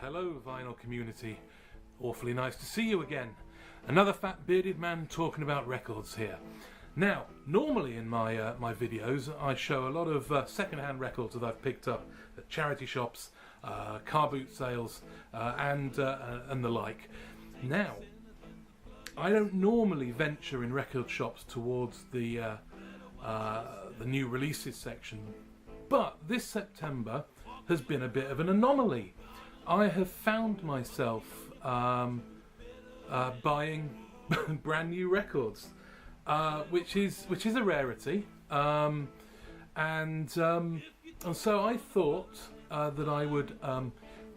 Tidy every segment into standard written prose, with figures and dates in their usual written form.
Hello vinyl community, awfully nice to see you again. Another fat bearded man talking about records here. Now, normally in my videos I show a lot of second-hand records that I've picked up at charity shops, car boot sales and the like. Now, I don't normally venture in record shops towards the new releases section, but this September has been a bit of an anomaly. I have found myself buying brand new records, which is a rarity, and so I thought that I would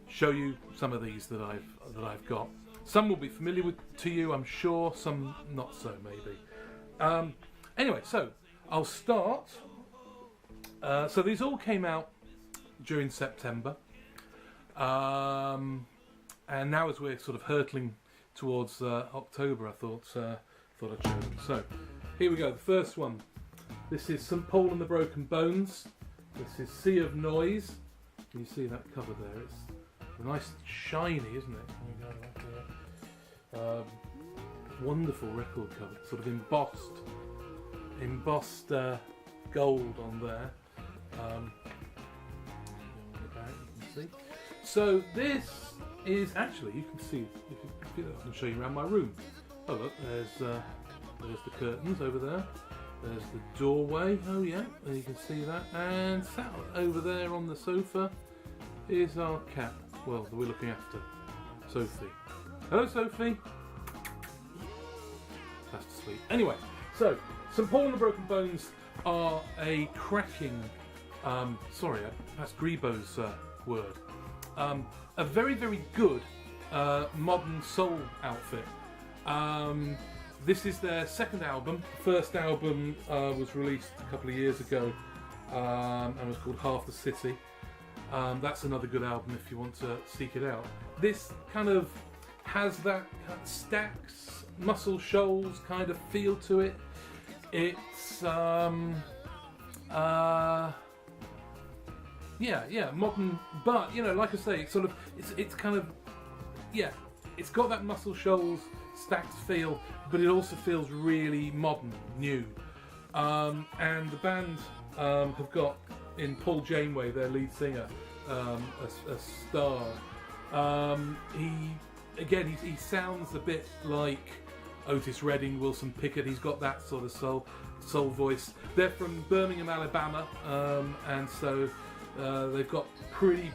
show you some of these that I've got. Some will be familiar to you, I'm sure. Some not so, maybe. Anyway, so I'll start. So these all came out during September. And now as we're sort of hurtling towards October, I thought I'd show them. So here we go. The first one. This is St. Paul and the Broken Bones. This is Sea of Noise. Can you see that cover there? It's nice and shiny, isn't it? Wonderful record cover. Sort of embossed gold on there. You can see. So this is actually, you can see, I can show you around my room. Oh look, there's the curtains over there. There's the doorway. Oh yeah, you can see that. And sat over there on the sofa is our cat. Well, that we're looking after, Sophie. Hello, Sophie. That's sweet. Anyway, so St. Paul and the Broken Bones are a cracking. Sorry, that's Grebo's word. A very, very good modern soul outfit. This is their second album. The first album was released a couple of years ago and was called Half the City. That's another good album if you want to seek it out. This kind of has that Stax, Muscle Shoals kind of feel to it. It's yeah, modern, but you know, like I say, it's kind of, yeah, it's got that Muscle Shoals, Stax feel, but it also feels really modern, new. And the band have got in Paul Janeway, their lead singer, a star. He sounds a bit like Otis Redding, Wilson Pickett. He's got that sort of soul voice. They're from Birmingham, Alabama, and so they've got pretty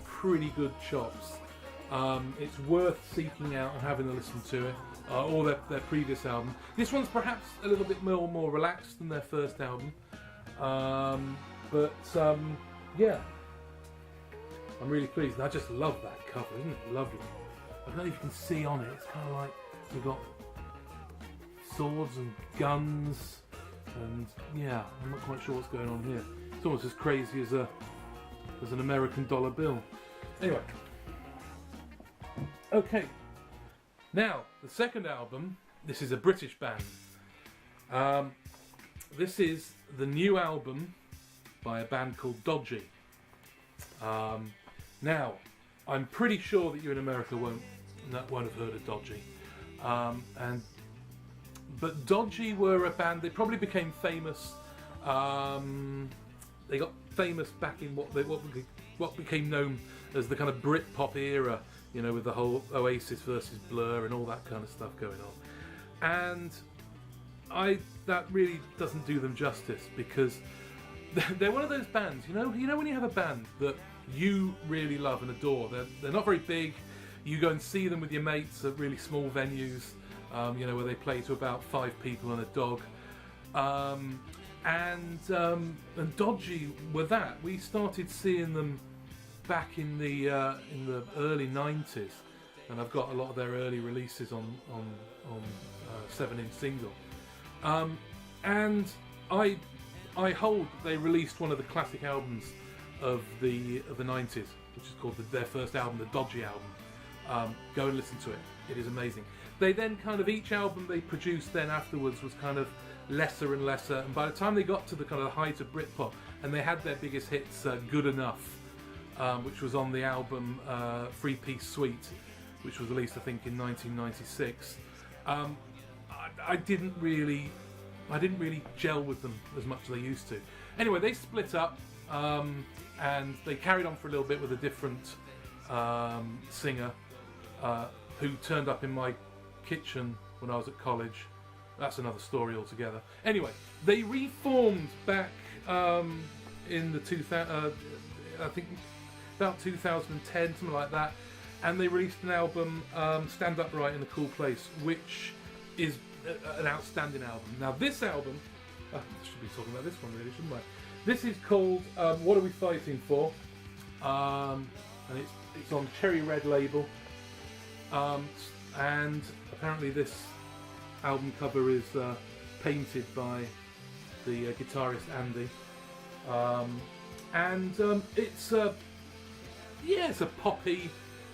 good chops. It's worth seeking out and having a listen to it, or their previous album. This one's perhaps a little bit more relaxed than their first album, but yeah, I'm really pleased. And I just love that cover, isn't it lovely? I don't know if you can see on it. It's kind of like we've got swords and guns, and yeah, I'm not quite sure what's going on here. It's almost as crazy as an American dollar bill. Anyway, okay. Now the second album. This is a British band. This is the new album by a band called Dodgy. Now, I'm pretty sure that you in America won't have heard of Dodgy. But Dodgy were a band. They probably became famous. They got famous back in what became known as the kind of Britpop era, you know, with the whole Oasis versus Blur and all that kind of stuff going on. And that really doesn't do them justice, because they're one of those bands, you know when you have a band that you really love and adore. They're not very big. You go and see them with your mates at really small venues, you know, where they play to about 5 people and a dog. And Dodgy were that. We started seeing them back in the early 90s, and I've got a lot of their early releases on 7-inch single. And I hold they released one of the classic albums of the 90s, which is called their first album, the Dodgy album. Go and listen to it. It is amazing. They then kind of, each album they produced then afterwards was kind of lesser and lesser, and by the time they got to the kind of height of Britpop and they had their biggest hits, Good Enough, which was on the album Three Piece Suite, which was released I think in 1996. I didn't really gel with them as much as I used to. Anyway, they split up, and they carried on for a little bit with a different singer who turned up in my kitchen when I was at college. That's another story altogether. Anyway, they reformed back in the I think about 2010, something like that, and they released an album, Stand Upright in a Cool Place, which is an outstanding album. Now this album, I should be talking about this one really, shouldn't I? This is called What Are We Fighting For? And it's on Cherry Red label, and apparently this album cover is painted by the guitarist Andy, and it's a poppy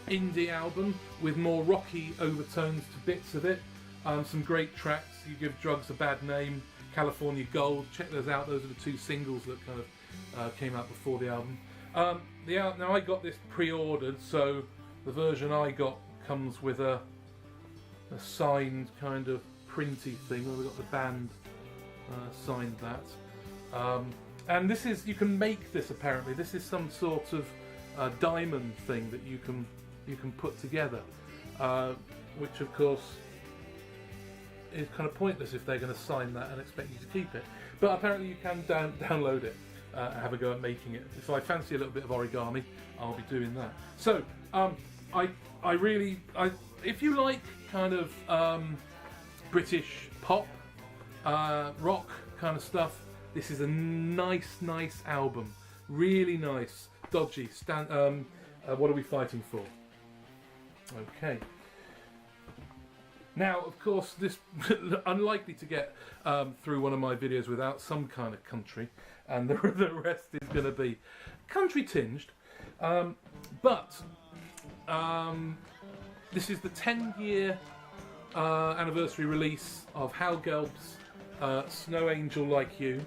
indie album with more rocky overtones to bits of it. Some great tracks. You Give Drugs a Bad Name, California Gold. Check those out. Those are the two singles that kind of came out before the album. Now I got this pre-ordered, so the version I got comes with a signed kind of printy thing. Well, we got the band signed that, and this is, you can make this apparently. This is some sort of diamond thing that you can put together, which of course is kind of pointless if they're going to sign that and expect you to keep it. But apparently you can download it and have a go at making it. If I fancy a little bit of origami, I'll be doing that. So I really, if you like kind of British pop, rock kind of stuff, this is a nice album. Really nice. Dodgy. What Are We Fighting For? Okay. Now, of course, this unlikely to get through one of my videos without some kind of country, and the rest is going to be country tinged. But this is the 10-year anniversary release of Hal Gelb's Snow Angel Like You,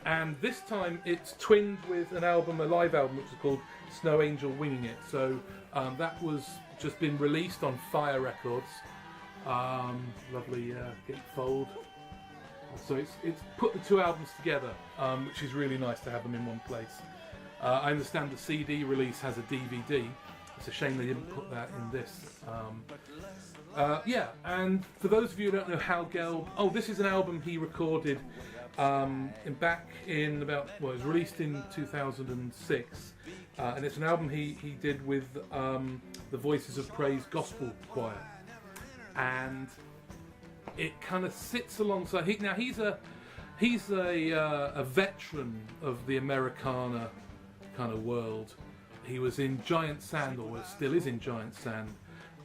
and this time it's twinned with a live album which is called Snow Angel Winging It. So that was just been released on Fire Records. Lovely gatefold. So it's put the two albums together, which is really nice to have them in one place. I understand the CD release has a DVD. It's a shame they didn't put that in this. Yeah, and for those of you who don't know Hal Gelb, this is an album he recorded back in about, it was released in 2006, and it's an album he did with the Voices of Praise Gospel Choir, and it kind of sits alongside. He's a veteran of the Americana kind of world. He was in Giant Sand, or still is in Giant Sand,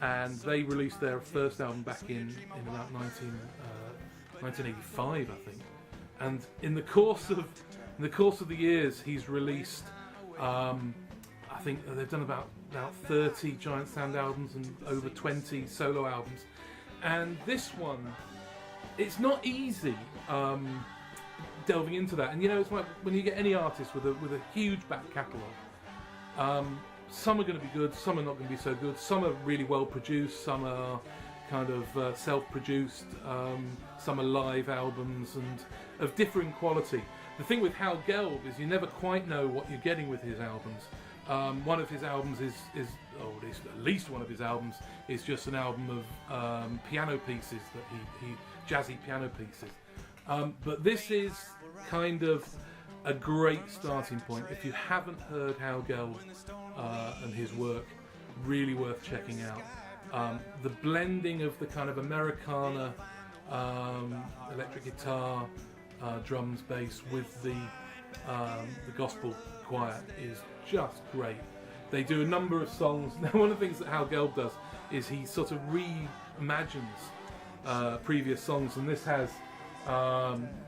and they released their first album back in about 1985, I think. And in the course of the years, he's released, I think they've done about 30 Giant Sand albums and over 20 solo albums. And this one, it's not easy delving into that. And it's like when you get any artist with a huge back catalogue. Some are going to be good, some are not going to be so good. Some are really well produced, some are kind of self-produced, some are live albums and of differing quality. The thing with Hal Gelb is you never quite know what you're getting with his albums. One of his albums is at least one of his albums is just an album of piano pieces that he jazzy piano pieces. But this is kind of a great starting point. If you haven't heard Hal Gelb and his work, really worth checking out. The blending of the kind of Americana electric guitar, drums, bass with the gospel choir is just great. They do a number of songs. Now, one of the things that Hal Gelb does is he sort of reimagines previous songs, and this has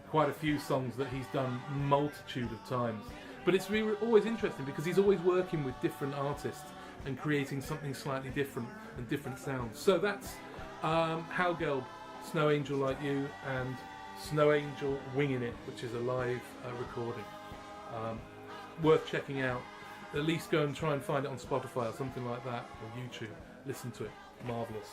quite a few songs that he's done multitude of times. But it's really always interesting because he's always working with different artists and creating something slightly different and different sounds. So that's Hal Gelb, Snow Angel Like You, and Snow Angel Winging It, which is a live recording. Worth checking out. at least go and try and find it on Spotify or something like that, or YouTube. Listen to it. Marvellous.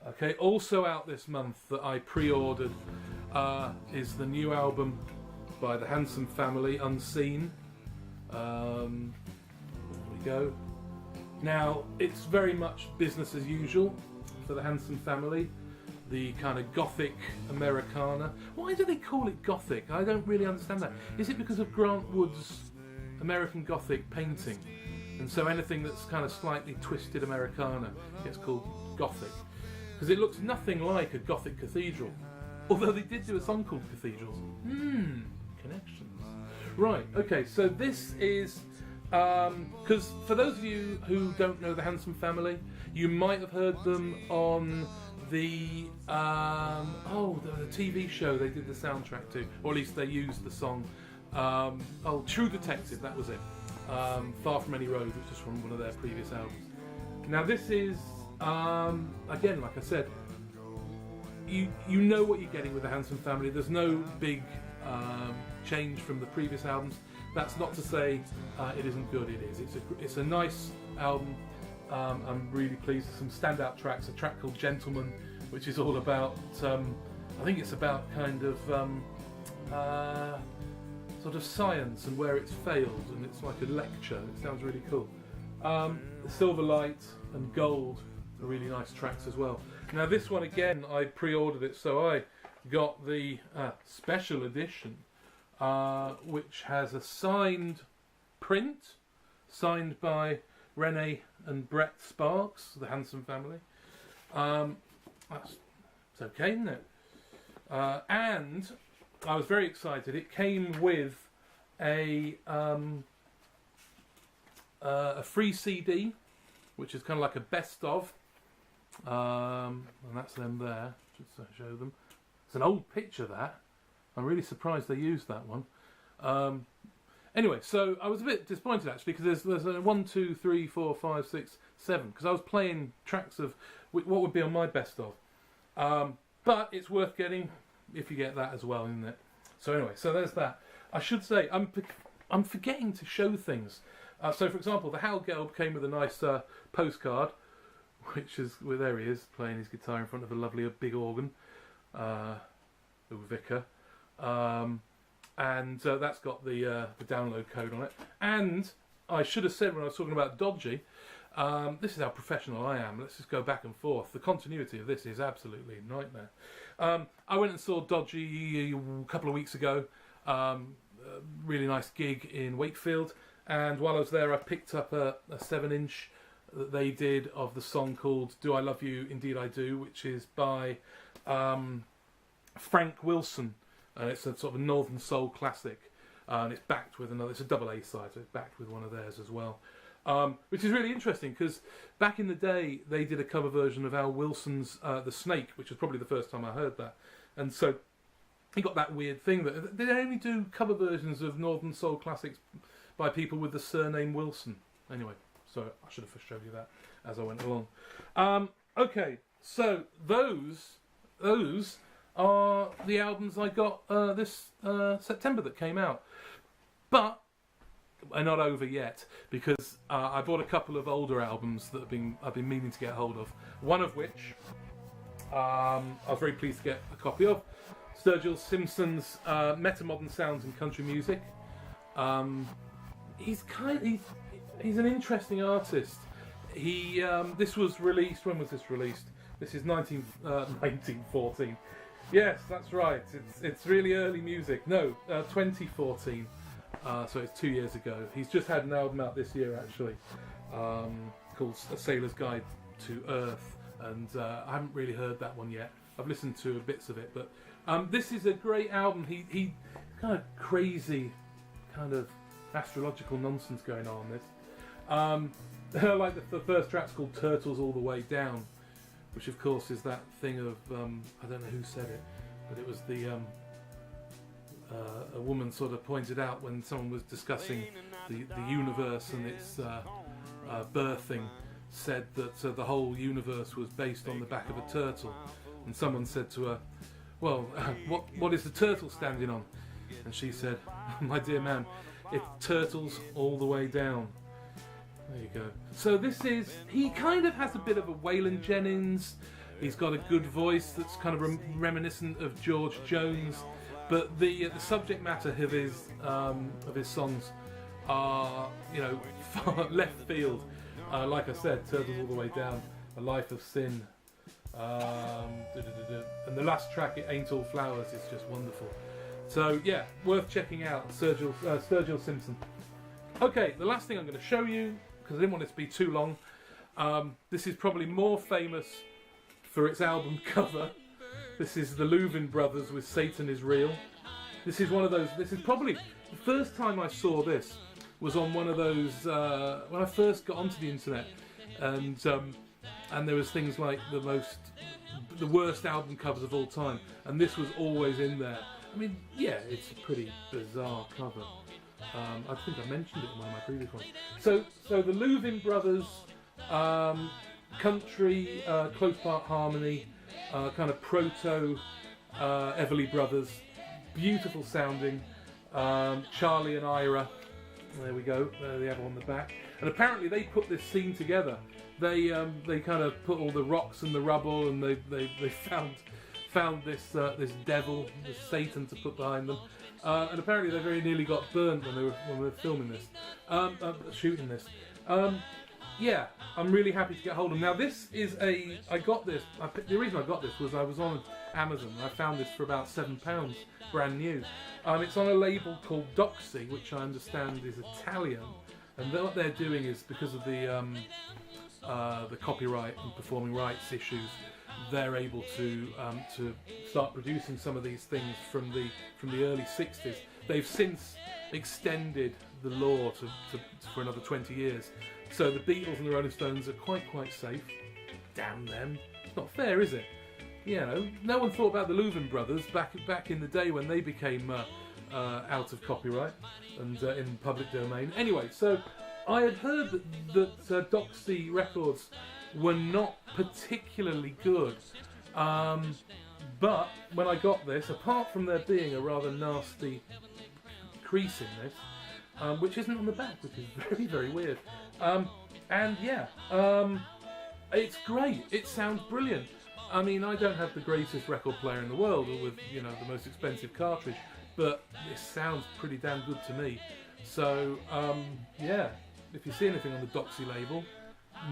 Okay, also out this month that I pre-ordered is the new album by the Hanson family, Unseen. There we go. Now, it's very much business as usual for the Hanson family. The kind of gothic Americana. Why do they call it gothic? I don't really understand that. Is it because of Grant Wood's American Gothic painting? And so anything that's kind of slightly twisted Americana gets called gothic. Because it looks nothing like a Gothic cathedral. Although they did do a song called Cathedrals. Connections. Right, okay, so this is... because for those of you who don't know the Hanson family, you might have heard them on the TV show they did the soundtrack to, or at least they used the song. True Detective, that was it. Far From Any Road, which is from one of their previous albums. Now this is, again, like I said, you know what you're getting with the Hanson family. There's no big change from the previous albums. That's not to say it isn't good. It is. It's a nice album. I'm really pleased with some standout tracks. A track called Gentleman, which is all about, I think it's about kind of sort of science and where it's failed, and it's like a lecture. It sounds really cool. Silver Light and Gold are really nice tracks as well. Now this one again, I pre-ordered it, so I got the special edition, which has a signed print, signed by Renee and Brett Sparks, the Hanson family. It's okay, isn't it? And I was very excited. It came with a free CD, which is kind of like a best of, and that's them there. Just to show them. It's an old picture, that. I'm really surprised they used that one. Anyway, so I was a bit disappointed actually, because there's a 1, 2, 3, 4, 5, 6, 7. Because I was playing tracks of what would be on my best of. But it's worth getting if you get that as well, isn't it? So anyway, so there's that. I should say I'm forgetting to show things. So for example, the Hal Gelb came with a nice postcard, which is, well, there he is playing his guitar in front of a lovely big organ, Vicar. And that's got the download code on it. And I should have said when I was talking about Dodgy, this is how professional I am. Let's just go back and forth. The continuity of this is absolutely a nightmare. I went and saw Dodgy a couple of weeks ago. Really nice gig in Wakefield. And while I was there, I picked up a 7-inch that they did of the song called Do I Love You, Indeed I Do, which is by Frank Wilson. And it's a sort of a Northern Soul classic, and it's backed with another. It's a double A side, so it's backed with one of theirs as well, which is really interesting because back in the day they did a cover version of Al Wilson's "The Snake," which was probably the first time I heard that, and so he got that weird thing that they only do cover versions of Northern Soul classics by people with the surname Wilson. Anyway, so I should have showed you that as I went along. Okay, so those are the albums I got this September that came out. But we're not over yet, because I bought a couple of older albums that I've been meaning to get hold of. One of which I was very pleased to get a copy of. Virgil Simpson's Metamodern Sounds in Country Music. He's an interesting artist. This was released. When was this released? This is 1914. Yes, that's right. It's really early music. No, 2014. So it's 2 years ago. He's just had an album out this year, actually, called A Sailor's Guide to Earth, and I haven't really heard that one yet. I've listened to bits of it, but this is a great album. He kind of crazy, kind of astrological nonsense going on this. I like the first track's called Turtles All the Way Down, which of course is that thing of, I don't know who said it, but it was the, a woman sort of pointed out when someone was discussing the universe and its birthing, said that the whole universe was based on the back of a turtle. And someone said to her, well, what is the turtle standing on? And she said, my dear man, It's Turtles All the Way Down. There you go. So this is, he kind of has a bit of a Waylon Jennings. He's got a good voice that's kind of reminiscent of George Jones, but the subject matter of his songs are, you know, far left field. Like I said, Turtles All the Way Down, A Life of Sin, and the last track, It Ain't All Flowers, is just wonderful. So yeah, worth checking out. Virgil Simpson. Okay, the last thing I'm going to show you, because I didn't want it to be too long. This is probably more famous for its album cover. This is the Louvin Brothers with Satan Is Real. This is one of those. This is probably the first time I saw this was on one of those when I first got onto the internet, and there was things like the worst album covers of all time, and this was always in there. I mean, yeah, it's a pretty bizarre cover. I think I mentioned it in one of my previous ones. So the Louvin Brothers, country, close part harmony, kind of proto Everly Brothers, beautiful sounding. Charlie and Ira, there we go. There they have on the back. And apparently they put this scene together. They kind of put all the rocks and the rubble, and they found this devil, this Satan, to put behind them. And apparently they very nearly got burnt when they were filming this, shooting this. Yeah, I'm really happy to get hold of them. Now this is I got this. The reason I got this was I was on Amazon and I found this for about £7, brand new. It's on a label called Dodgy, which I understand is Italian, and what they're doing is, because of the copyright and performing rights issues, they're able to start producing some of these things from the early 60s. They've since extended the law for another 20 years. So the Beatles and the Rolling Stones are quite safe. Damn them. It's not fair, is it? You know, no one thought about the Louvin Brothers back in the day when they became out of copyright and in public domain. Anyway, so I had heard that Dodgy Records were not particularly good, but when I got this, apart from there being a rather nasty crease in this, which isn't on the back, which is very, very weird, and yeah, it's great. It sounds brilliant. I mean, I don't have the greatest record player in the world, or with, you know, the most expensive cartridge, but this sounds pretty damn good to me. So yeah, if you see anything on the Dodgy label,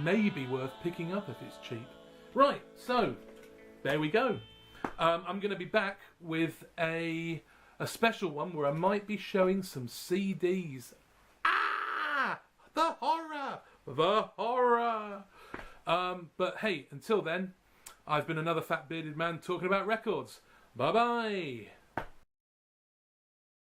maybe worth picking up if it's cheap. Right, so there we go. I'm going to be back with a special one where I might be showing some CDs. Ah, the horror, the horror. But hey, until then, I've been another fat bearded man talking about records. Bye bye.